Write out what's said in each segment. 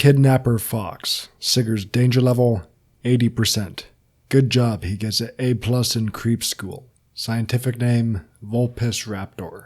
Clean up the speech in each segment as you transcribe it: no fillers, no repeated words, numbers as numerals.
Kidnapper Fox. Sigurd's danger level, 80%. Good job, he gets an A+ in Creep School. Scientific name, Vulpes raptor.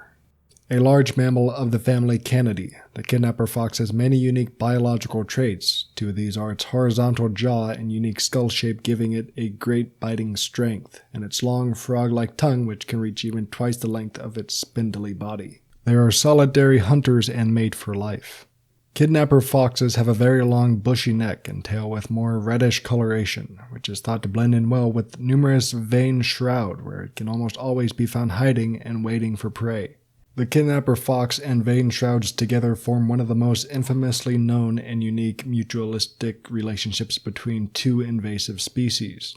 A large mammal of the family Canidae, the Kidnapper Fox has many unique biological traits. Two of these are its horizontal jaw and unique skull shape, giving it a great biting strength, and its long frog-like tongue, which can reach even twice the length of its spindly body. They are solitary hunters and mate for life. Kidnapper foxes have a very long bushy neck and tail with more reddish coloration, which is thought to blend in well with numerous veined shroud, where it can almost always be found hiding and waiting for prey. The Kidnapper Fox and veined shrouds together form one of the most infamously known and unique mutualistic relationships between two invasive species.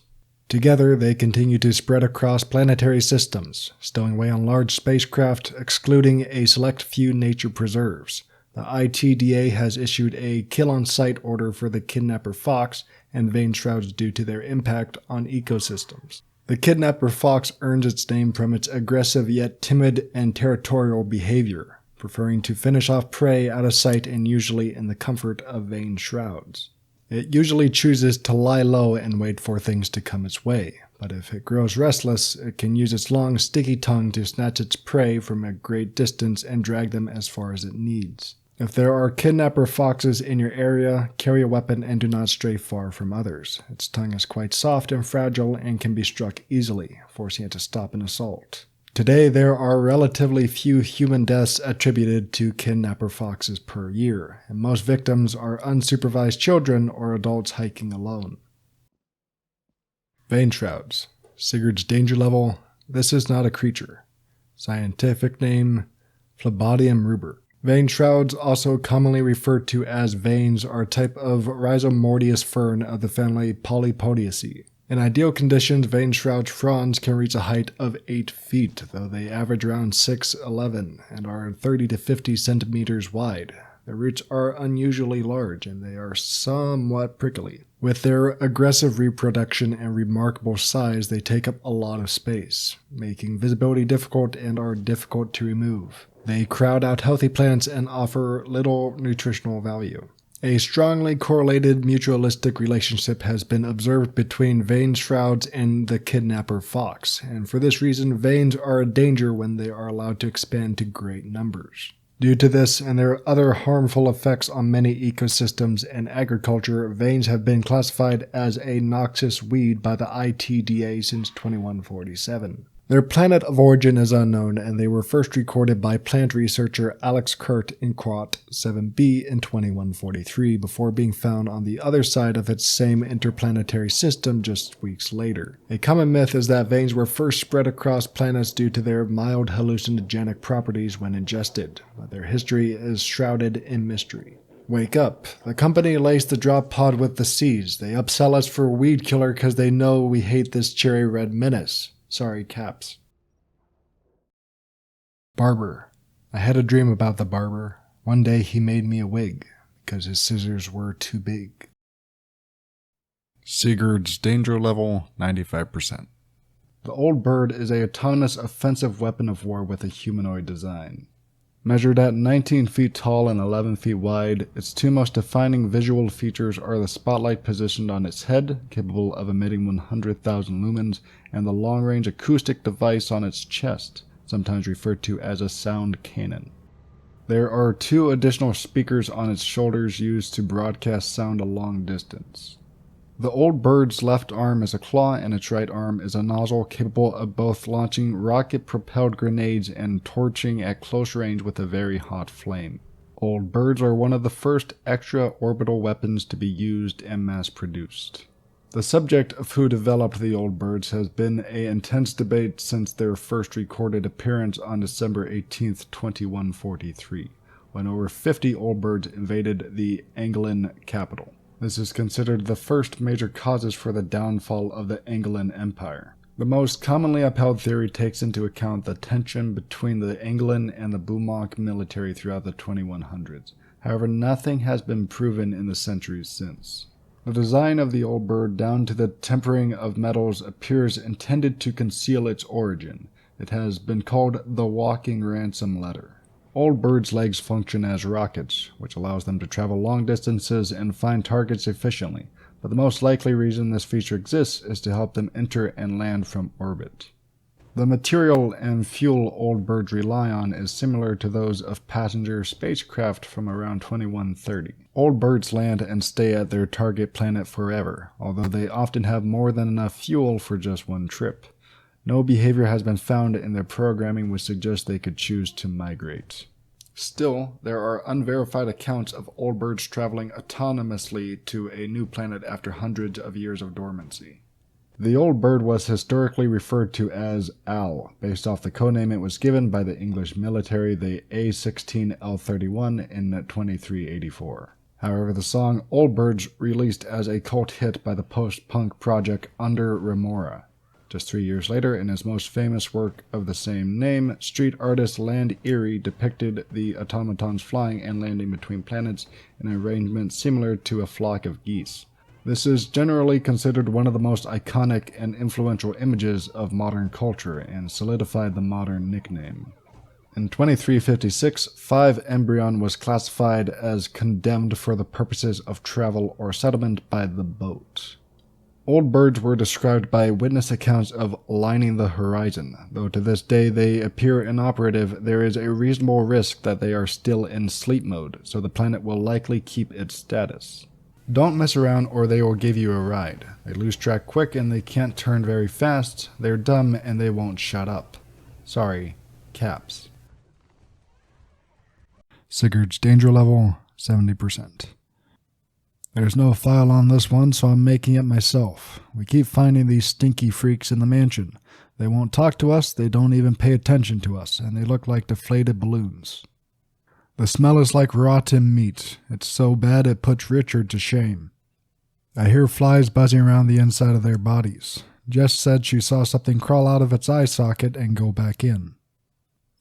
Together, they continue to spread across planetary systems, stowing away on large spacecraft, excluding a select few nature preserves. The ITDA has issued a kill-on-sight order for the Kidnapper Fox and veined shrouds due to their impact on ecosystems. The Kidnapper Fox earns its name from its aggressive yet timid and territorial behavior, preferring to finish off prey out of sight and usually in the comfort of veined shrouds. It usually chooses to lie low and wait for things to come its way, but if it grows restless, it can use its long, sticky tongue to snatch its prey from a great distance and drag them as far as it needs. If there are Kidnapper Foxes in your area, carry a weapon and do not stray far from others. Its tongue is quite soft and fragile and can be struck easily, forcing it to stop an assault. Today, there are relatively few human deaths attributed to Kidnapper Foxes per year, and most victims are unsupervised children or adults hiking alone. Veined shrouds. Sigurd's danger level, this is not a creature. Scientific name, Phlebodium ruber. Veined shrouds, also commonly referred to as veins, are a type of rhizomordius fern of the family Polypodiaceae. In ideal conditions, veined shroud fronds can reach a height of 8 feet, though they average around 6'11", and are 30 to 50 centimeters wide. Their roots are unusually large, and they are somewhat prickly. With their aggressive reproduction and remarkable size, they take up a lot of space, making visibility difficult and are difficult to remove. They crowd out healthy plants and offer little nutritional value. A strongly correlated mutualistic relationship has been observed between veined shrouds and the Kidnapper Fox, and for this reason, veins are a danger when they are allowed to expand to great numbers. Due to this and their other harmful effects on many ecosystems and agriculture, veins have been classified as a noxious weed by the ITDA since 2147. Their planet of origin is unknown, and they were first recorded by plant researcher Alex Kurt in Quat 7b in 2143, before being found on the other side of its same interplanetary system just weeks later. A common myth is that veins were first spread across planets due to their mild hallucinogenic properties when ingested, but their history is shrouded in mystery. Wake up. The company laced the drop pod with the seeds. They upsell us for weed killer because they know we hate this cherry red menace. Sorry, caps. Barber. I had a dream about the barber. One day he made me a wig, because his scissors were too big. Sigurd's danger level, 95%. The old bird is an autonomous offensive weapon of war with a humanoid design. Measured at 19 feet tall and 11 feet wide, its two most defining visual features are the spotlight positioned on its head, capable of emitting 100,000 lumens, and the long-range acoustic device on its chest, sometimes referred to as a sound cannon. There are two additional speakers on its shoulders used to broadcast sound a long distance. The old bird's left arm is a claw and its right arm is a nozzle capable of both launching rocket-propelled grenades and torching at close range with a very hot flame. Old birds are one of the first extra-orbital weapons to be used and mass-produced. The subject of who developed the old birds has been an intense debate since their first recorded appearance on December 18, 2143, when over 50 old birds invaded the Angolan capital. This is considered the first major causes for the downfall of the Angolan Empire. The most commonly upheld theory takes into account the tension between the Angolan and the Bumok military throughout the 2100s. However, nothing has been proven in the centuries since. The design of the old bird down to the tempering of metals appears intended to conceal its origin. It has been called the walking ransom letter. Old birds' legs function as rockets, which allows them to travel long distances and find targets efficiently, but the most likely reason this feature exists is to help them enter and land from orbit. The material and fuel old birds rely on is similar to those of passenger spacecraft from around 2130. Old birds land and stay at their target planet forever, although they often have more than enough fuel for just one trip. No behavior has been found in their programming which suggests they could choose to migrate. Still, there are unverified accounts of old birds traveling autonomously to a new planet after hundreds of years of dormancy. The old bird was historically referred to as Owl, based off the codename it was given by the English military, the A-16L31, in 2384. However, the song Old Birds released as a cult hit by the post-punk project Under Remora. Just 3 years later, in his most famous work of the same name, street artist Land Erie depicted the automatons flying and landing between planets in an arrangement similar to a flock of geese. This is generally considered one of the most iconic and influential images of modern culture and solidified the modern nickname. In 2356, 5 Embryon was classified as condemned for the purposes of travel or settlement by the boat. Old birds were described by witness accounts of lining the horizon. Though to this day they appear inoperative, there is a reasonable risk that they are still in sleep mode, so the planet will likely keep its status. Don't mess around or they will give you a ride. They lose track quick and they can't turn very fast. They're dumb and they won't shut up. Sorry, caps. Sigurd's danger level, 70%. There's no file on this one, so I'm making it myself. We keep finding these stinky freaks in the mansion. They won't talk to us, they don't even pay attention to us, and they look like deflated balloons. The smell is like rotten meat. It's so bad it puts Richard to shame. I hear flies buzzing around the inside of their bodies. Jess said she saw something crawl out of its eye socket and go back in.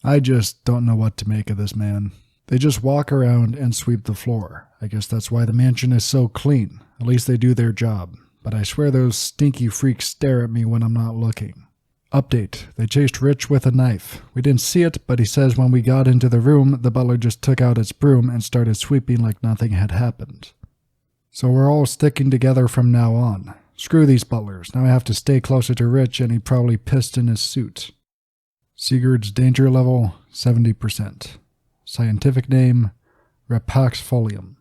I just don't know what to make of this man. They just walk around and sweep the floor. I guess that's why the mansion is so clean. At least they do their job. But I swear those stinky freaks stare at me when I'm not looking. Update. They chased Rich with a knife. We didn't see it, but he says when we got into the room, the butler just took out his broom and started sweeping like nothing had happened. So we're all sticking together from now on. Screw these butlers. Now I have to stay closer to Rich and he probably pissed in his suit. Sigurd's danger level, 70%. Scientific name, Rapaxfolium.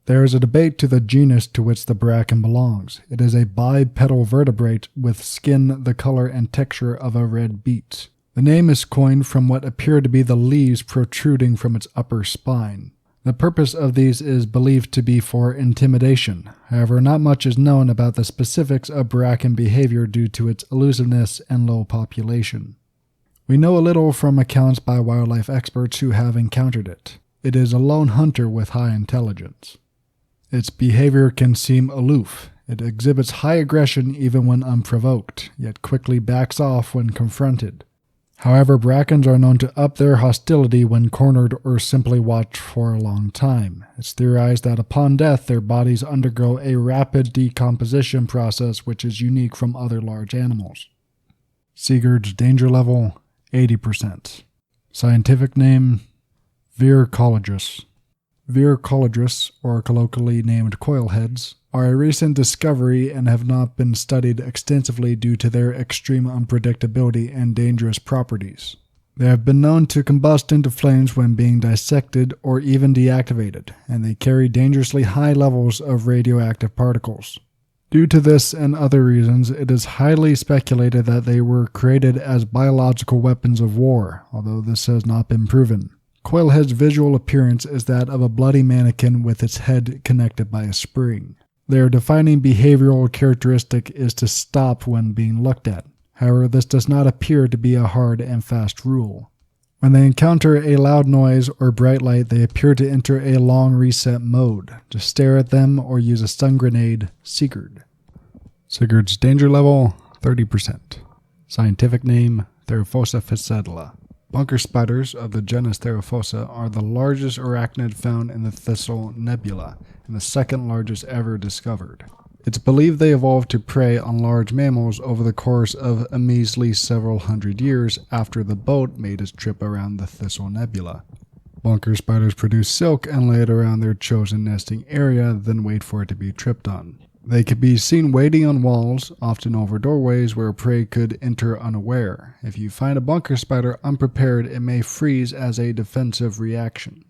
There is a debate to the genus to which the bracken belongs. It is a bipedal vertebrate with skin the color and texture of a red beet. The name is coined from what appear to be the leaves protruding from its upper spine. The purpose of these is believed to be for intimidation. However, not much is known about the specifics of bracken behavior due to its elusiveness and low population. We know a little from accounts by wildlife experts who have encountered it. It is a lone hunter with high intelligence. Its behavior can seem aloof. It exhibits high aggression even when unprovoked, yet quickly backs off when confronted. However, brackens are known to up their hostility when cornered or simply watched for a long time. It's theorized that upon death, their bodies undergo a rapid decomposition process which is unique from other large animals. Sigurd's danger level, 80%. Scientific name, Vircologis. Vircologis, or colloquially named Coil-Heads, are a recent discovery and have not been studied extensively due to their extreme unpredictability and dangerous properties. They have been known to combust into flames when being dissected or even deactivated, and they carry dangerously high levels of radioactive particles. Due to this and other reasons, it is highly speculated that they were created as biological weapons of war, although this has not been proven. Coil-Head's visual appearance is that of a bloody mannequin with its head connected by a spring. Their defining behavioral characteristic is to stop when being looked at. However, this does not appear to be a hard and fast rule. When they encounter a loud noise or bright light, they appear to enter a long reset mode. Just stare at them or use a stun grenade, Sigurd. Sigurd's danger level, 30%. Scientific name, Theraphosa physedula. Bunker spiders of the genus Theraphosa are the largest arachnid found in the Thistle Nebula, and the second largest ever discovered. It's believed they evolved to prey on large mammals over the course of a measly several hundred years after the boat made its trip around the Thistle Nebula. bunker spiders produce silk and lay it around their chosen nesting area, then wait for it to be tripped on. They can be seen waiting on walls, often over doorways where prey could enter unaware. If you find a bunker spider unprepared, it may freeze as a defensive reaction,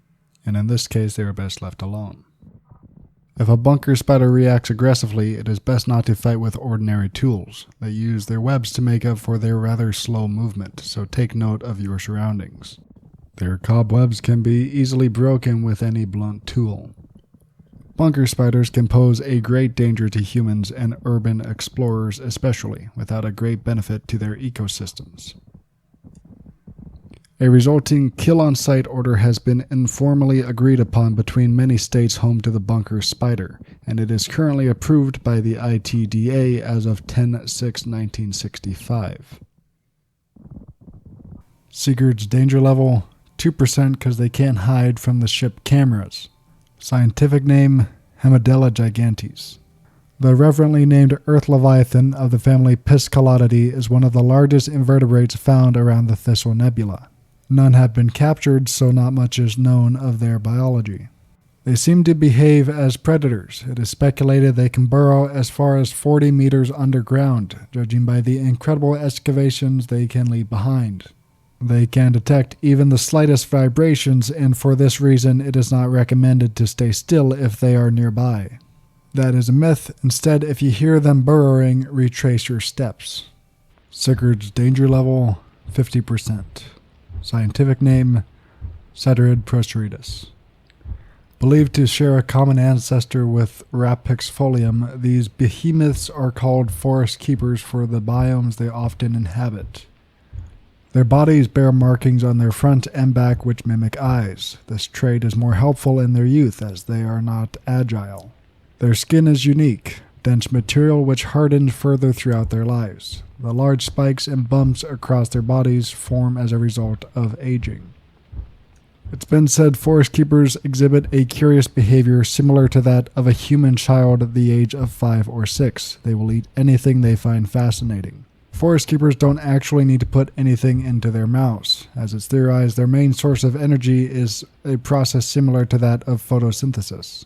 and in this case they are best left alone. If a bunker spider reacts aggressively, it is best not to fight with ordinary tools. They use their webs to make up for their rather slow movement, so take note of your surroundings. Their cobwebs can be easily broken with any blunt tool. Bunker spiders can pose a great danger to humans and urban explorers especially, without a great benefit to their ecosystems. A resulting kill-on-sight order has been informally agreed upon between many states home to the bunker spider, and it is currently approved by the ITDA as of 10/6/1965. Sigurd's danger level, 2% because they can't hide from the ship cameras. Scientific name, Hemidella gigantes. The reverently named Earth Leviathan of the family Piscalatidae is one of the largest invertebrates found around the Thistle Nebula. None have been captured, so not much is known of their biology. They seem to behave as predators. It is speculated they can burrow as far as 40 meters underground, judging by the incredible excavations they can leave behind. They can detect even the slightest vibrations, and for this reason it is not recommended to stay still if they are nearby. That is a myth. Instead, if you hear them burrowing, retrace your steps. Sigurd's danger level, 50%. Scientific name, Ceterid proceridus. Believed to share a common ancestor with Rapixfolium, these behemoths are called forest keepers for the biomes they often inhabit. Their bodies bear markings on their front and back which mimic eyes. This trait is more helpful in their youth as they are not agile. Their skin is unique, dense material which hardens further throughout their lives. The large spikes and bumps across their bodies form as a result of aging. It's been said forest keepers exhibit a curious behavior similar to that of a human child at the age of 5 or 6. They will eat anything they find fascinating. Forest keepers don't actually need to put anything into their mouths, as it's theorized their main source of energy is a process similar to that of photosynthesis.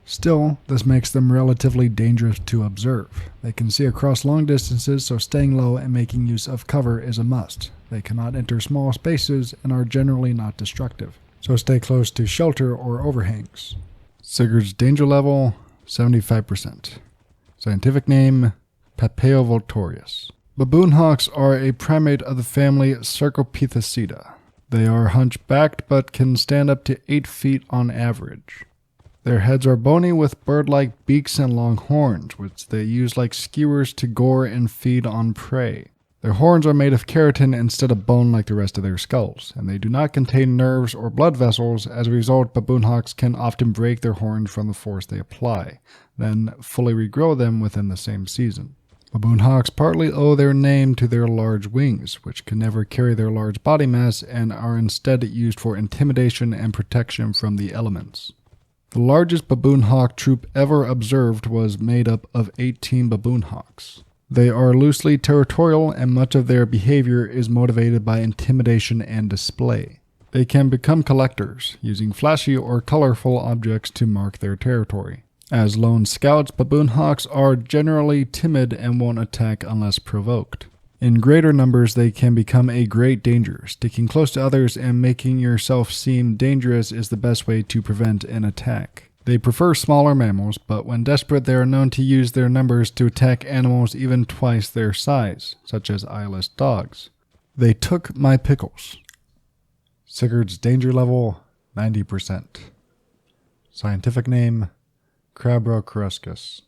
Still, this makes them relatively dangerous to observe. They can see across long distances, so staying low and making use of cover is a must. They cannot enter small spaces and are generally not destructive, so stay close to shelter or overhangs. Sigurd's danger level, 75%. Scientific name, Papaeovoltorius. Baboon hawks are a primate of the family Cercopithecida. They are hunchbacked but can stand up to 8 feet on average. Their heads are bony with bird-like beaks and long horns, which they use like skewers to gore and feed on prey. Their horns are made of keratin instead of bone like the rest of their skulls, and they do not contain nerves or blood vessels. As a result, baboon hawks can often break their horns from the force they apply, then fully regrow them within the same season. Baboon hawks partly owe their name to their large wings, which can never carry their large body mass and are instead used for intimidation and protection from the elements. The largest baboon hawk troop ever observed was made up of 18 baboon hawks. They are loosely territorial, and much of their behavior is motivated by intimidation and display. They can become collectors, using flashy or colorful objects to mark their territory. As lone scouts, baboon hawks are generally timid and won't attack unless provoked. In greater numbers, they can become a great danger. Sticking close to others and making yourself seem dangerous is the best way to prevent an attack. They prefer smaller mammals, but when desperate they are known to use their numbers to attack animals even twice their size, such as eyeless dogs. They took my pickles. Sigurd's danger level, 90%. Scientific name, Crabrocoruscus.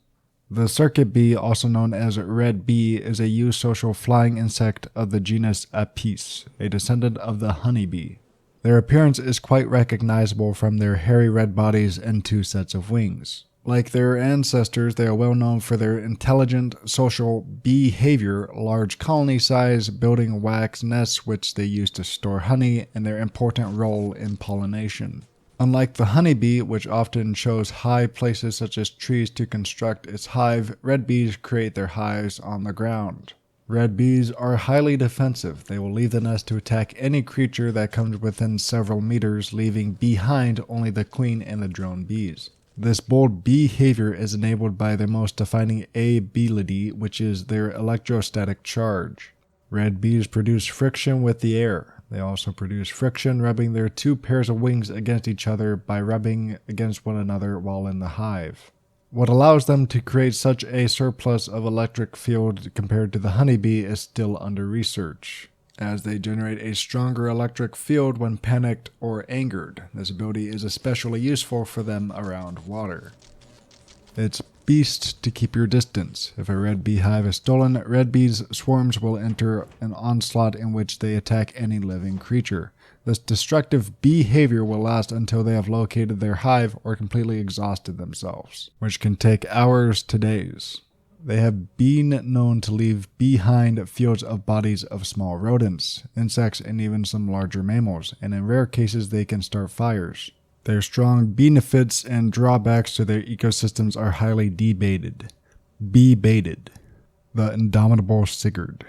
The circuit bee, also known as red bee, is a eusocial flying insect of the genus Apis, a descendant of the honeybee. Their appearance is quite recognizable from their hairy red bodies and 2 sets of wings. Like their ancestors, they are well known for their intelligent social behavior, large colony size, building wax nests which they use to store honey, and their important role in pollination. Unlike the honeybee, which often chose high places such as trees to construct its hive, red bees create their hives on the ground. Red bees are highly defensive. They will leave the nest to attack any creature that comes within several meters, leaving behind only the queen and the drone bees. This bold behavior is enabled by their most defining ability, which is their electrostatic charge. Red bees produce friction with the air. They also produce friction rubbing their two pairs of wings against each other by rubbing against one another while in the hive. What allows them to create such a surplus of electric field compared to the honeybee is still under research, as they generate a stronger electric field when panicked or angered. This ability is especially useful for them around water. It's beast to keep your distance. If a red beehive is stolen, red bees swarms will enter an onslaught in which they attack any living creature. This destructive behavior will last until they have located their hive or completely exhausted themselves, which can take hours to days. They have been known to leave behind fields of bodies of small rodents, insects, and even some larger mammals, and in rare cases they can start fires. Their strong benefits and drawbacks to their ecosystems are highly debated. The indomitable Sigurd.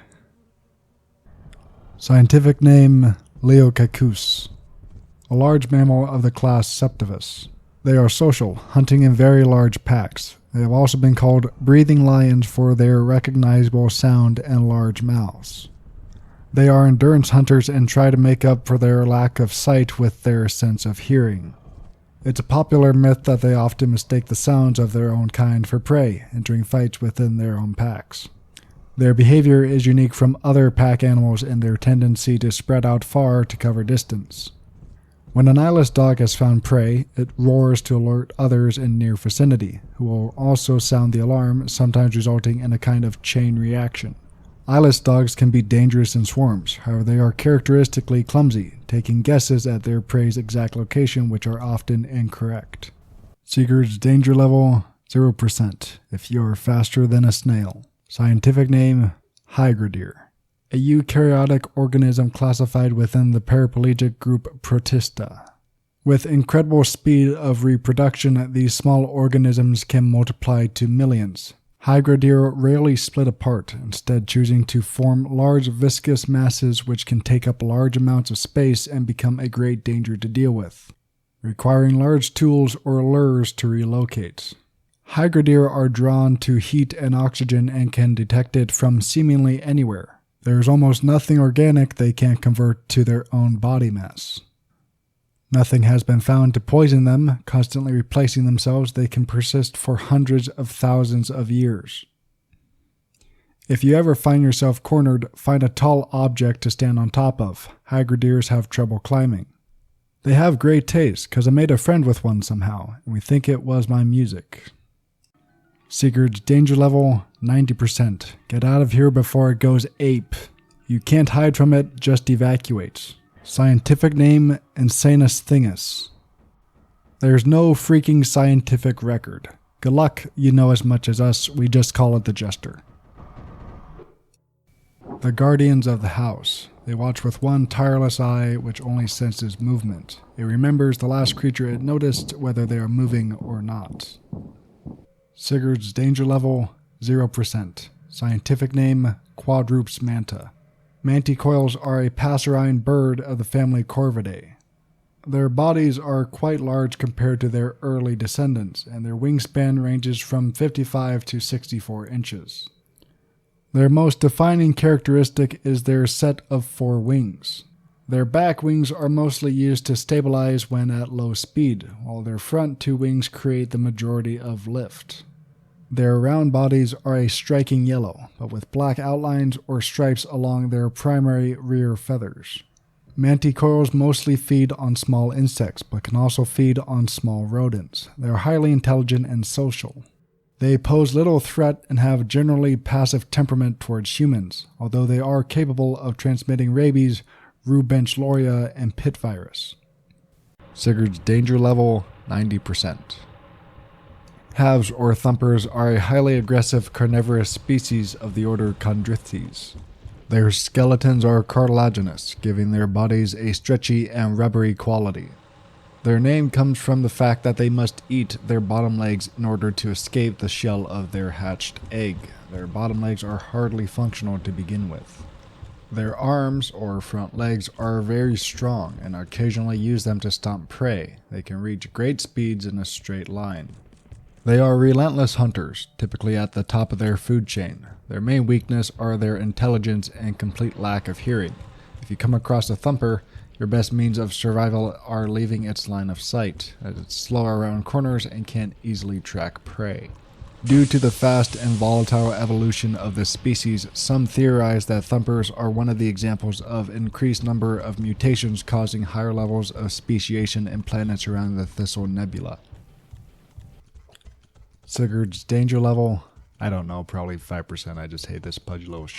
Scientific name: Leocaccus, a large mammal of the class Septivus. They are social, hunting in very large packs. They have also been called breathing lions for their recognizable sound and large mouths. They are endurance hunters and try to make up for their lack of sight with their sense of hearing. It's a popular myth that they often mistake the sounds of their own kind for prey, entering fights within their own packs. Their behavior is unique from other pack animals in their tendency to spread out far to cover distance. When an eyeless dog has found prey, it roars to alert others in near vicinity, who will also sound the alarm, sometimes resulting in a kind of chain reaction. Eyeless dogs can be dangerous in swarms, however they are characteristically clumsy, taking guesses at their prey's exact location which are often incorrect. Sigurd's danger level, 0% if you are faster than a snail. Scientific name: Hydrogere. A eukaryotic organism classified within the paraplegic group Protista. With incredible speed of reproduction, these small organisms can multiply to millions. Hydrogere rarely split apart, instead choosing to form large viscous masses which can take up large amounts of space and become a great danger to deal with, requiring large tools or lures to relocate. Hydrogere are drawn to heat and oxygen and can detect it from seemingly anywhere. There is almost nothing organic they can't convert to their own body mass. Nothing has been found to poison them, constantly replacing themselves. They can persist for hundreds of thousands of years. If you ever find yourself cornered, find a tall object to stand on top of. Hydrogeres have trouble climbing. They have great taste, because I made a friend with one somehow, and we think it was my music. Sigurd's danger level, 90%. Get out of here before it goes ape. You can't hide from it, just evacuate. Scientific name: Insanus thingus. There's no freaking scientific record. Good luck, you know as much as us, we just call it the Jester. The guardians of the house. They watch with one tireless eye which only senses movement. It remembers the last creature it noticed, whether they are moving or not. Sigurd's danger level, 0%. Scientific name: Quadrupes manta. Manticoils are a passerine bird of the family Corvidae. Their bodies are quite large compared to their early descendants, and their wingspan ranges from 55 to 64 inches. Their most defining characteristic is their set of 4 wings. Their back wings are mostly used to stabilize when at low speed, while their front 2 wings create the majority of lift. Their round bodies are a striking yellow, but with black outlines or stripes along their primary rear feathers. Manticoils mostly feed on small insects, but can also feed on small rodents. They are highly intelligent and social. They pose little threat and have generally passive temperament towards humans, although they are capable of transmitting rabies, Rubenchloria, and pit virus. Sigurd's danger level, 90%. Halves or thumpers are a highly aggressive carnivorous species of the order Chondrichthyes. Their skeletons are cartilaginous, giving their bodies a stretchy and rubbery quality. Their name comes from the fact that they must eat their bottom legs in order to escape the shell of their hatched egg. Their bottom legs are hardly functional to begin with. Their arms, or front legs, are very strong and occasionally use them to stomp prey. They can reach great speeds in a straight line. They are relentless hunters, typically at the top of their food chain. Their main weakness are their intelligence and complete lack of hearing. If you come across a Thumper, your best means of survival are leaving its line of sight, as it's slow around corners and can't easily track prey. Due to the fast and volatile evolution of this species, some theorize that Thumpers are one of the examples of increased number of mutations causing higher levels of speciation in planets around the Thistle Nebula. Sigurd's danger level? I don't know, probably 5%. I just hate this pudgy little shit.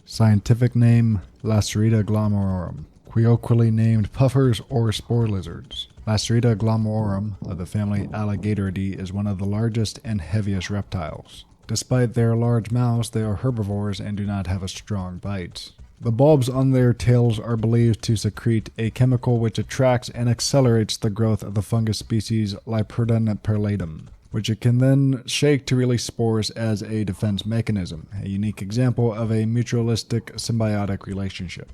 Scientific name, Lacerida glomerorum. Colloquially named puffers or spore lizards. Lacerida glomerorum of the family Alligatoridae is one of the largest and heaviest reptiles. Despite their large mouths, they are herbivores and do not have a strong bite. The bulbs on their tails are believed to secrete a chemical which attracts and accelerates the growth of the fungus species Lyperdon perlatum, which it can then shake to release spores as a defense mechanism, a unique example of a mutualistic symbiotic relationship.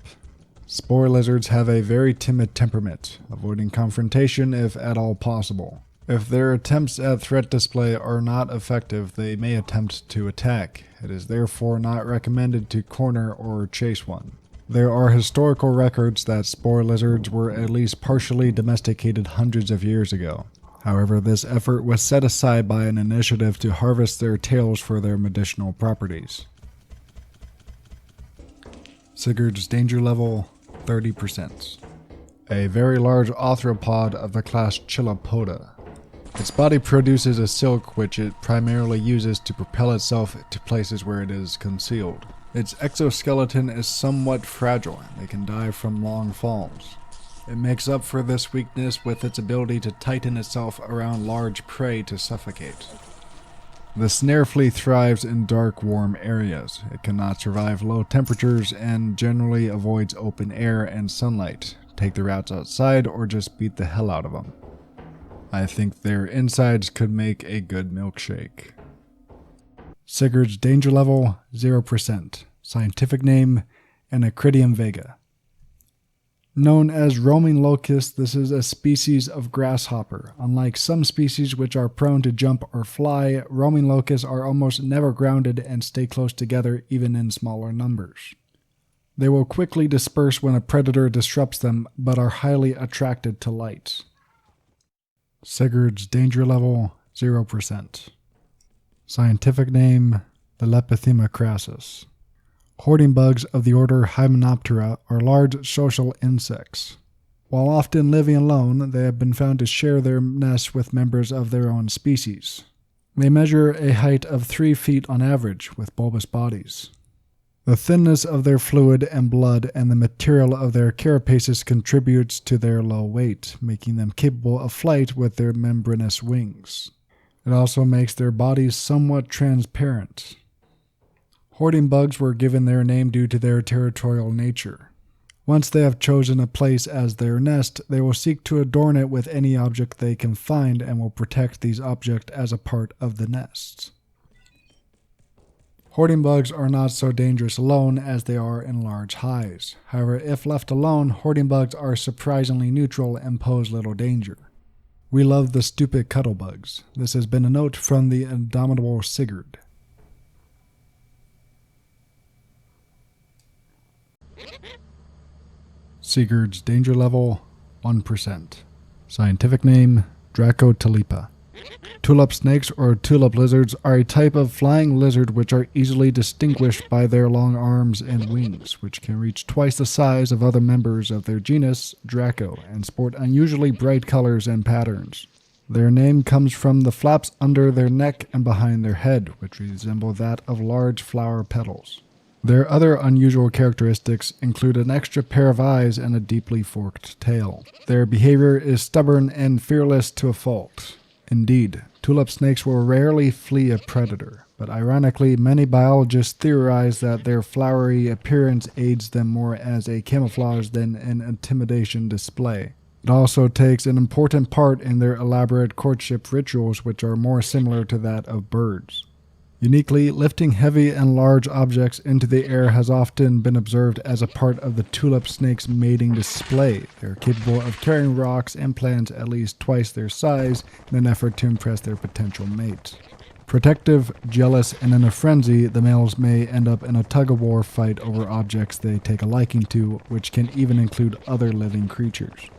Spore lizards have a very timid temperament, avoiding confrontation if at all possible. If their attempts at threat display are not effective, they may attempt to attack. It is therefore not recommended to corner or chase one. There are historical records that spore lizards were at least partially domesticated hundreds of years ago. However, this effort was set aside by an initiative to harvest their tails for their medicinal properties. Sigurd's danger level, 30%. A very large arthropod of the class Chilopoda. Its body produces a silk which it primarily uses to propel itself to places where it is concealed. Its exoskeleton is somewhat fragile and it can die from long falls. It makes up for this weakness with its ability to tighten itself around large prey to suffocate. The Snare Flea thrives in dark, warm areas. It cannot survive low temperatures and generally avoids open air and sunlight. Take the rats outside or just beat the hell out of them. I think their insides could make a good milkshake. Sigurd's danger level, 0%. Scientific name, Anacridium vega. Known as roaming locust, this is a species of grasshopper. Unlike some species which are prone to jump or fly, roaming locusts are almost never grounded and stay close together even in smaller numbers. They will quickly disperse when a predator disrupts them, but are highly attracted to light. Sigurd's danger level, 0%. Scientific name, Lelepithema crassus. Hoarding bugs of the order Hymenoptera are large social insects. While often living alone, they have been found to share their nests with members of their own species. They measure a height of 3 feet on average, with bulbous bodies. The thinness of their fluid and blood and the material of their carapaces contributes to their low weight, making them capable of flight with their membranous wings. It also makes their bodies somewhat transparent. Hoarding bugs were given their name due to their territorial nature. Once they have chosen a place as their nest, they will seek to adorn it with any object they can find and will protect these objects as a part of the nest. Hoarding bugs are not so dangerous alone as they are in large hives. However, if left alone, hoarding bugs are surprisingly neutral and pose little danger. We love the stupid cuddlebugs. This has been a note from the indomitable Sigurd. Sigurd's danger level, 1%. Scientific name, Dracotulipa. Tulip snakes or tulip lizards are a type of flying lizard which are easily distinguished by their long arms and wings, which can reach twice the size of other members of their genus, Draco, and sport unusually bright colors and patterns. Their name comes from the flaps under their neck and behind their head, which resemble that of large flower petals. Their other unusual characteristics include an extra pair of eyes and a deeply forked tail. Their behavior is stubborn and fearless to a fault. Indeed, tulip snakes will rarely flee a predator, but ironically, many biologists theorize that their flowery appearance aids them more as a camouflage than an intimidation display. It also takes an important part in their elaborate courtship rituals, which are more similar to that of birds. Uniquely, lifting heavy and large objects into the air has often been observed as a part of the tulip snake's mating display. They are capable of carrying rocks and plants at least twice their size in an effort to impress their potential mates. Protective, jealous, and in a frenzy, the males may end up in a tug-of-war fight over objects they take a liking to, which can even include other living creatures.